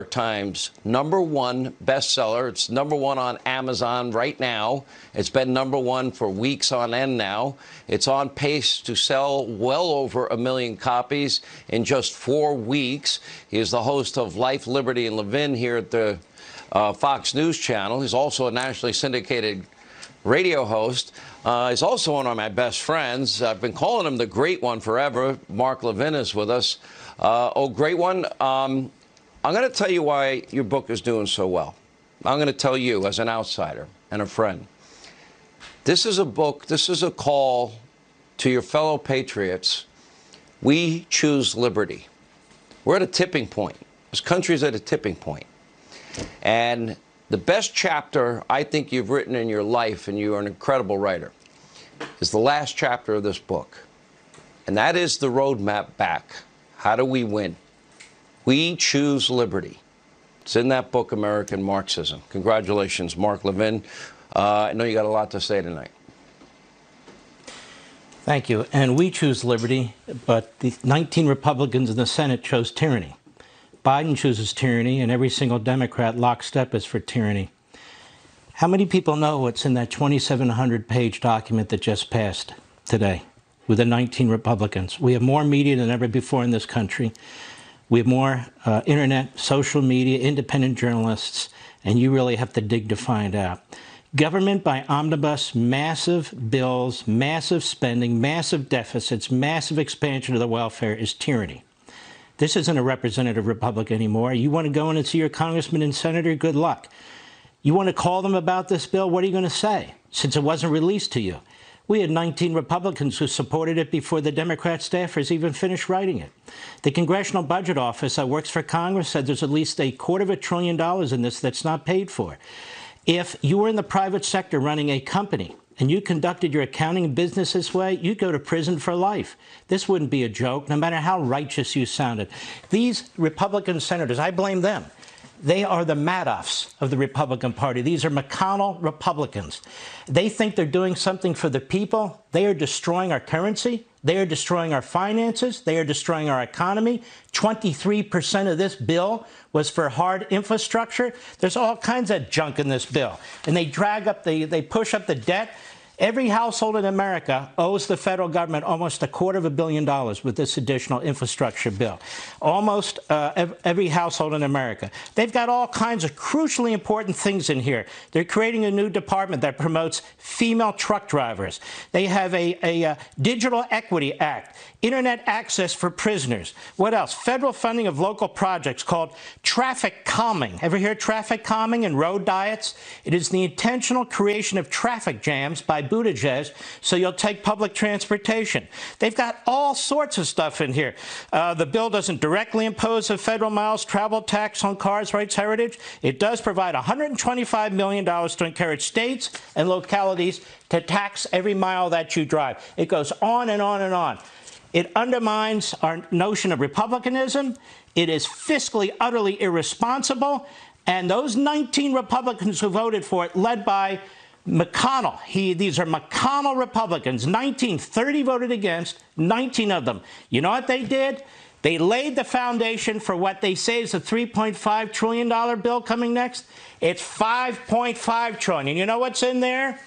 Times #1 bestseller. It's #1 on Amazon right now. It's been #1 for weeks on end now. It's on pace to sell well over 1 million copies in just 4 weeks. He is the host of Life, Liberty, and Levin here at the Fox News Channel. He's also a nationally syndicated radio host. He's also one of my best friends. I've been calling him the Great One forever. Mark Levin is with us. Great One. I'm going to tell you why your book is doing so well. I'm going to tell you as an outsider and a friend. This is a book, this is a call to your fellow patriots. We choose liberty. We're at a tipping point. This country's at a tipping point. And the best chapter I think you've written in your life, and you are an incredible writer, is the last chapter of this book. And that is the roadmap back. How do we win? We choose liberty. It's in that book, American Marxism. Congratulations, Mark Levin. I know you got a lot to say tonight. Thank you. And we choose liberty, but the 19 Republicans in the Senate chose tyranny. Biden chooses tyranny, and every single Democrat lockstep is for tyranny. How many people know what's in that 2,700-page document that just passed today with the 19 Republicans? We have more media than ever before in this country. We have more internet, social media, independent journalists, and you really have to dig to find out. Government by omnibus, massive bills, massive spending, massive deficits, massive expansion of the welfare is tyranny. This isn't a representative republic anymore. You want to go in and see your congressman and senator? Good luck. You want to call them about this bill? What are you going to say, since it wasn't released to you? We had 19 Republicans who supported it before the Democrat staffers even finished writing it. The Congressional Budget Office that works for Congress said there's at least $250 billion in this that's not paid for. If you were in the private sector running a company and you conducted your accounting and business this way, you'd go to prison for life. This wouldn't be a joke, no matter how righteous you sounded. These Republican senators, I blame them. They are the Madoffs of the Republican Party. These are McConnell Republicans. They think they're doing something for the people. They are destroying our currency. They are destroying our finances. They are destroying our economy. 23% of this bill was for hard infrastructure. There's all kinds of junk in this bill. And they they push up the debt. Every household in America owes the federal government almost $250 million with this additional infrastructure bill. Almost every household in America. They've got all kinds of crucially important things in here. They're creating a new department that promotes female truck drivers. They have a Digital Equity Act, internet access for prisoners. What else? Federal funding of local projects called traffic calming. Ever hear traffic calming and road diets? It is the intentional creation of traffic jams by Buttigieg, so you'll take public transportation. They've got all sorts of stuff in here. The bill doesn't directly impose a federal miles travel tax on cars, rights, heritage. It does provide $125 million to encourage states and localities to tax every mile that you drive. It goes on and on and on. It undermines our notion of republicanism. It is fiscally, utterly irresponsible. And those 19 Republicans who voted for it, led by McConnell, these are McConnell Republicans, 30 voted against, 19 of them. You know what they did? They laid the foundation for what they say is a $3.5 trillion bill coming next. It's $5.5 trillion. You know what's in there?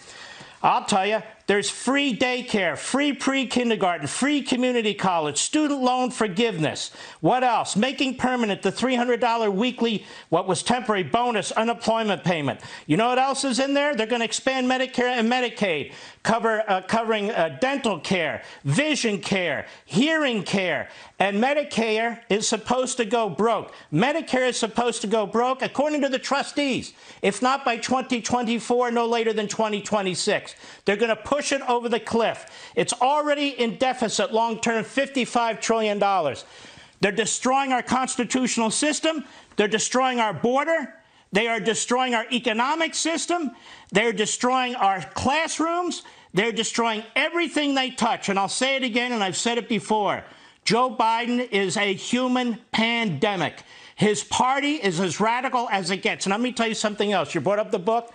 I'll tell you. There's free daycare, free pre-kindergarten, free community college, student loan forgiveness. What else? Making permanent the $300 weekly, what was temporary bonus unemployment payment. You know what else is in there? They're going to expand Medicare and Medicaid, covering dental care, vision care, hearing care. And Medicare is supposed to go broke. Medicare is supposed to go broke, according to the trustees, if not by 2024, no later than 2026. They're going to push it over the cliff. It's already in deficit long-term, $55 trillion. They're destroying our constitutional system. They're destroying our border. They are destroying our economic system. They're destroying our classrooms. They're destroying everything they touch. And I'll say it again, and I've said it before. Joe Biden is a human pandemic. His party is as radical as it gets. And let me tell you something else. You brought up the book.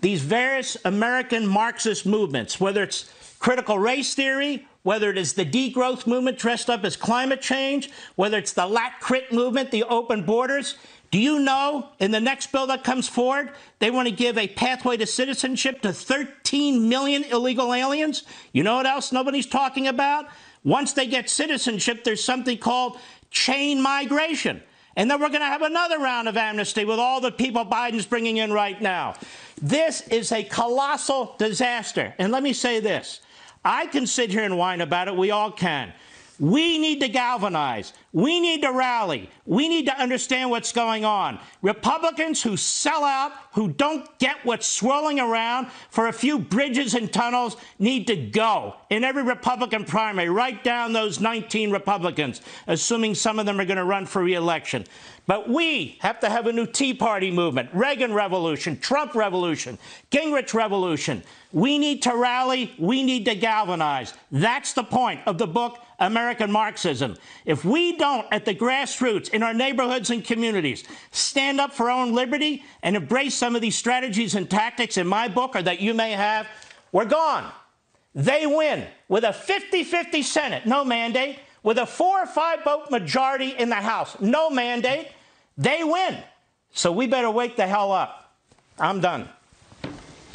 These various American Marxist movements, whether it's critical race theory, whether it is the degrowth movement dressed up as climate change, whether it's the Lat Crit movement, the open borders, Do you know in the next bill that comes forward, they want to give a pathway to citizenship to 13 million illegal aliens? You know what else nobody's talking about? Once they get citizenship, there's something called chain migration. And then we're going to have another round of amnesty with all the people Biden's bringing in right now. This is a colossal disaster. And let me say this. I can sit here and whine about it. We all can. We need to galvanize. We need to rally. We need to understand what's going on. Republicans who sell out, who don't get what's swirling around for a few bridges and tunnels need to go. In every Republican primary, write down those 19 Republicans, assuming some of them are going to run for re-election. But we have to have a new Tea Party movement, Reagan Revolution, Trump Revolution, Gingrich Revolution. We need to rally. We need to galvanize. That's the point of the book, American Marxism. If we don't, at the grassroots, in our neighborhoods and communities, stand up for our own liberty and embrace some of these strategies and tactics in my book or that you may have, we're gone. They win with a 50-50 Senate, no mandate, with a 4 or 5 vote majority in the House, no mandate. They win. So we better wake the hell up. I'm done.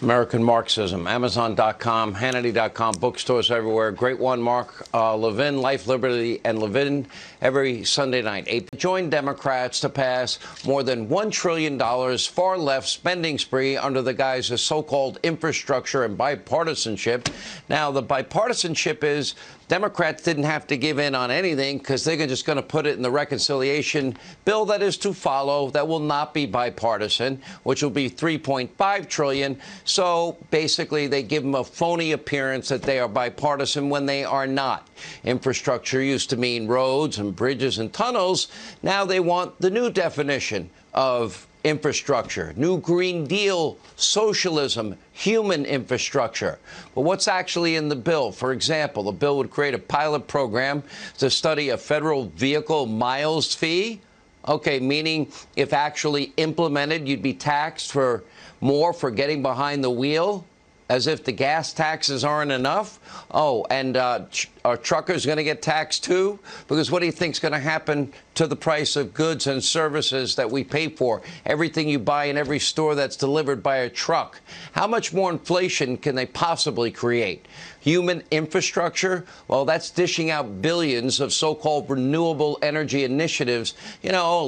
American Marxism, Amazon.com, Hannity.com, bookstores everywhere. Great one, Mark Levin, Life, Liberty, and Levin, every Sunday night. Join Democrats to pass more than $1 trillion far-left spending spree under the guise of so-called infrastructure and bipartisanship. Now, the bipartisanship is Democrats didn't have to give in on anything because they're just going to put it in the reconciliation bill that is to follow that will not be bipartisan, which will be $3.5 trillion. So basically, they give them a phony appearance that they are bipartisan when they are not. Infrastructure used to mean roads and bridges and tunnels. Now they want the new definition of infrastructure, new Green Deal, socialism, human infrastructure. But what's actually in the bill? For example, the bill would create a pilot program to study a federal vehicle miles fee. Okay, meaning if actually implemented, you'd be taxed for more for getting behind the wheel, as if the gas taxes aren't enough. Oh, and are truckers going to get taxed too? Because what do you think is going to happen to the price of goods and services that we pay for? Everything you buy in every store that's delivered by a truck. How much more inflation can they possibly create? Human infrastructure? Well, that's dishing out billions of so-called renewable energy initiatives. You know,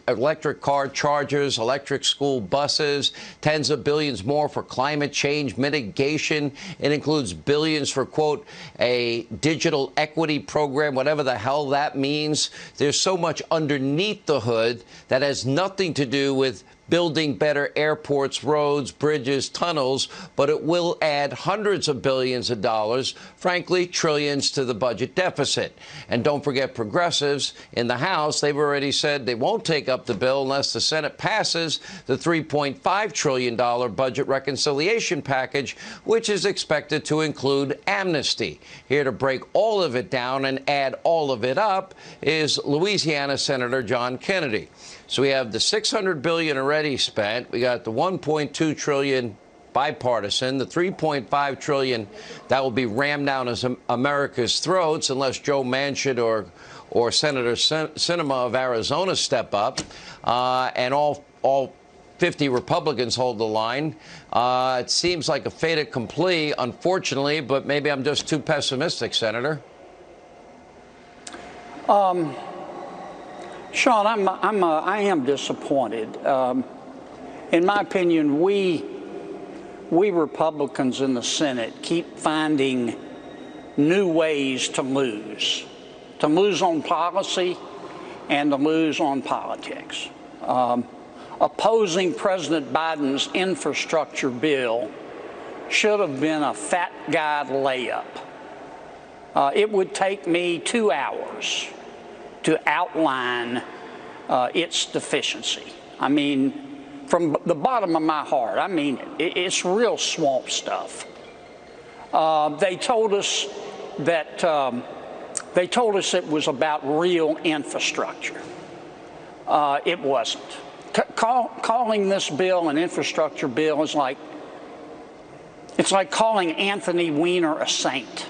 electric car chargers, electric school buses, tens of billions more for climate change mitigation. It includes billions for, quote, a digital equity program, whatever the hell that means. There's so much underneath the hood that has nothing to do with building better airports, roads, bridges, tunnels, but it will add hundreds of billions of dollars, frankly, trillions to the budget deficit. And don't forget progressives in the House. They've already said they won't take up the bill unless the Senate passes the $3.5 trillion budget reconciliation package, which is expected to include amnesty. Here to break all of it down and add all of it up is Louisiana Senator John Kennedy. So we have the $600 billion already spent. We got the $1.2 trillion bipartisan, the $3.5 trillion that will be rammed down as America's throats unless Joe Manchin or Senator Sinema of Arizona step up, and all 50 Republicans hold the line. It seems like a fait accompli, unfortunately, but maybe I'm just too pessimistic, Senator. Sean, I am disappointed. In my opinion, we Republicans in the Senate keep finding new ways to lose on policy and to lose on politics. Opposing President Biden's infrastructure bill should have been a fat guy layup. It would take me 2 hours to outline its deficiency. I mean, from the bottom of my heart, I mean, it's real swamp stuff. They told us that it was about real infrastructure. It wasn't. Calling this bill an infrastructure bill is like, it's like calling Anthony Weiner a saint.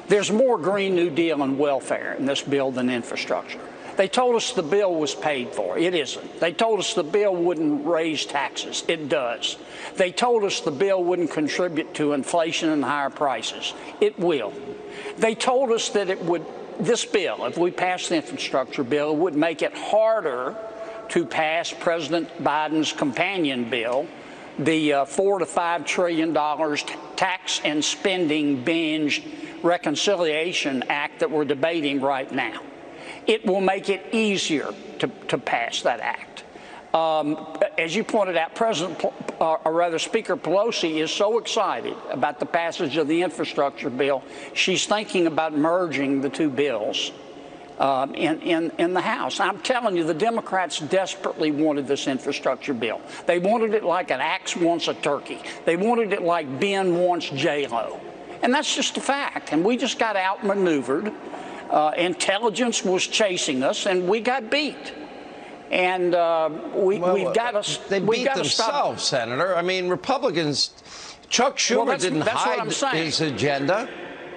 There's more Green New Deal and welfare in this bill than infrastructure. They told us the bill was paid for. It isn't. They told us the bill wouldn't raise taxes. It does. They told us the bill wouldn't contribute to inflation and higher prices. It will. They told us that it would, this bill, if we pass the infrastructure bill, it would make it harder to pass President Biden's companion bill, the $4 to $5 trillion tax and spending binge reconciliation act that we're debating right now. It will make it easier to pass that act. As you pointed out, Speaker Pelosi is so excited about the passage of the infrastructure bill, she's thinking about merging the two bills in the House. I'm telling you, the Democrats desperately wanted this infrastructure bill. They wanted it like an axe wants a turkey. They wanted it like Ben wants J-Lo. And that's just a fact. And we just got outmaneuvered. Intelligence was chasing us, and we got beat. And we've got to. They beat themselves, stop. Senator. I mean, Republicans. Chuck Schumer didn't hide his agenda.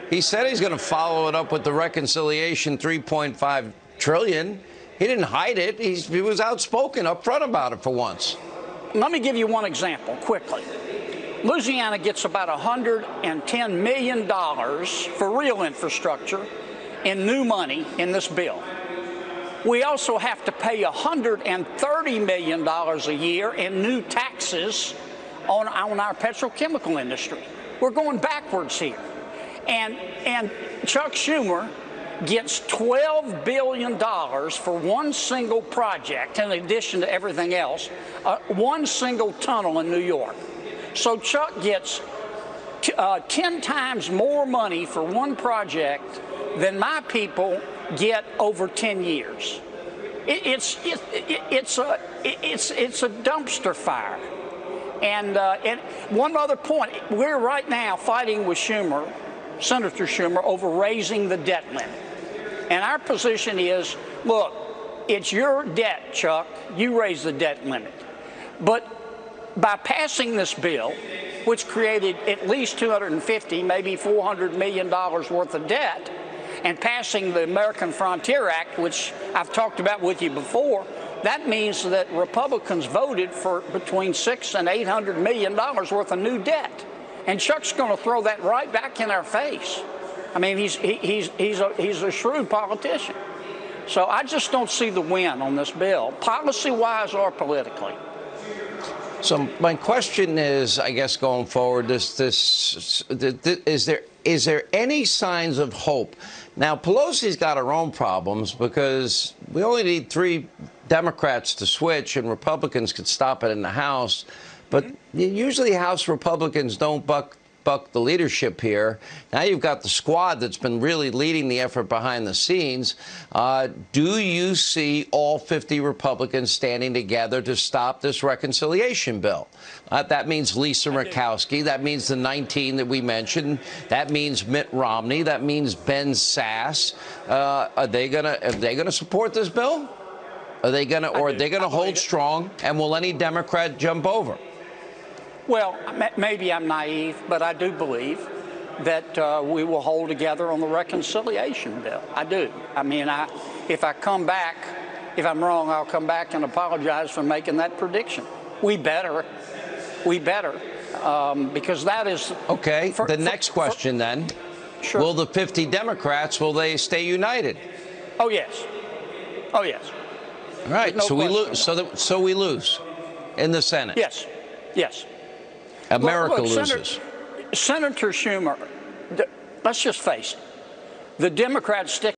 He said he's going to follow it up with the reconciliation $3.5 trillion. He didn't hide it. He was outspoken up front about it for once. Let me give you one example quickly. Louisiana gets about $110 million for real infrastructure in new money in this bill. We also have to pay $130 million a year in new taxes on our petrochemical industry. We're going backwards here. And Chuck Schumer gets $12 billion for one single project, in addition to everything else, one single tunnel in New York. So Chuck gets 10 times more money for one project than my people get over 10 years. It's a dumpster fire. And one other point, we're right now fighting with Schumer, Senator Schumer, over raising the debt limit. And our position is, look, it's your debt, Chuck. You raise the debt limit. But by passing this bill, which created at least $250, maybe $400 million worth of debt, and passing the American Frontier Act, which I've talked about with you before, that means that Republicans voted for between $600 and $800 million worth of new debt. And Chuck's going to throw that right back in our face. I mean, he's a shrewd politician. So I just don't see the win on this bill, policy-wise or politically. So my question is, I guess, going forward, is there any signs of hope? Now, Pelosi's got her own problems because we only need 3 Democrats to switch and Republicans could stop it in the House. But usually House Republicans don't buck the leadership here. Now you've got the squad that's been really leading the effort behind the scenes. Do you see all 50 Republicans standing together to stop this reconciliation bill? That means Lisa Murkowski. That means the 19 that we mentioned. That means Mitt Romney. That means Ben Sass. Are they gonna support this bill? Are they gonna hold strong? And will any Democrat jump over? Well, maybe I'm naive, but I do believe that we will hold together on the reconciliation bill. I do. I mean, if I come back, if I'm wrong, I'll come back and apologize for making that prediction. We better, because that is... Okay, the next question then. Sure. Will the 50 Democrats, will they stay united? Oh, yes. Oh, yes. All right, so we lose. So we lose in the Senate. Yes, yes. America loses. Senator Schumer, let's just face it, the Democrats stick